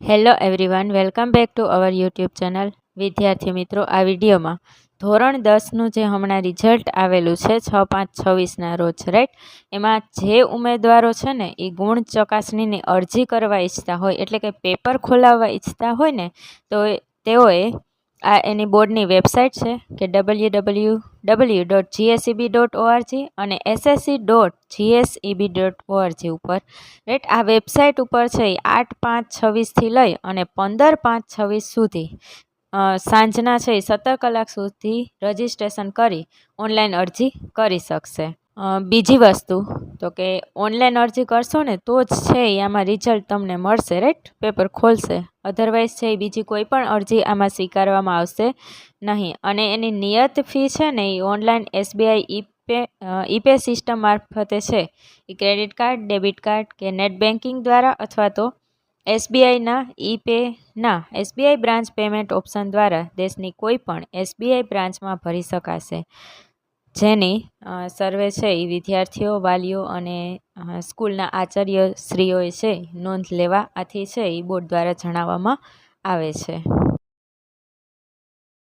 Hello everyone, welcome back to our YouTube channel. વિદ્યાર્થી મિત્રો, આ વિડીયોમાં ધોરણ 10નું જે હમણાં રિઝલ્ટ આવેલું છે 6/5/26ના રોજ, રાઈટ, એમાં જે ઉમેદવારો છે ને એ ગુણ ચકાસણીની અરજી કરવા ઈચ્છતા હોય, એટલે કે પેપર ખોલાવવા ઈચ્છતા હોય ને, તો તેઓએ આ એની બોર્ડની વેબસાઇટ છે કે www.gseb.org અને ssc.gseb.org ઉપર, રાઈટ, આ વેબસાઇટ ઉપર છે એ 8/5/26થી લઈ અને 15/5/26 સુધી સાંજના છે એ 17 કલાક સુધી રજિસ્ટ્રેશન કરી ઓનલાઈન અરજી કરી શકશે. બીજી વસ્તુ તો કે ઓનલાઈન અરજી કરશો ને તો જ છે એ આમાં રિઝલ્ટ તમને મળશે, રાઈટ, પેપર ખોલશે. અધરવાઇઝ છે એ બીજી કોઈ પણ અરજી આમાં સ્વીકારવામાં આવશે નહીં. અને એની નિયત ફી છે ને એ ઓનલાઈન SBI ઈપે સિસ્ટમ મારફતે છે એ ક્રેડિટ કાર્ડ, ડેબિટ કાર્ડ કે નેટ બેન્કિંગ દ્વારા અથવા તો SBI બ્રાન્ચ પેમેન્ટ ઓપ્શન દ્વારા દેશની કોઈ પણ SBI બ્રાન્ચમાં ભરી શકાશે, જેની સર્વે છે એ વિદ્યાર્થીઓ, વાલીઓ અને સ્કૂલના આચાર્યશ્રીઓએ છે નોંધ લેવા આથી છે એ બોર્ડ દ્વારા જણાવવામાં આવે છે.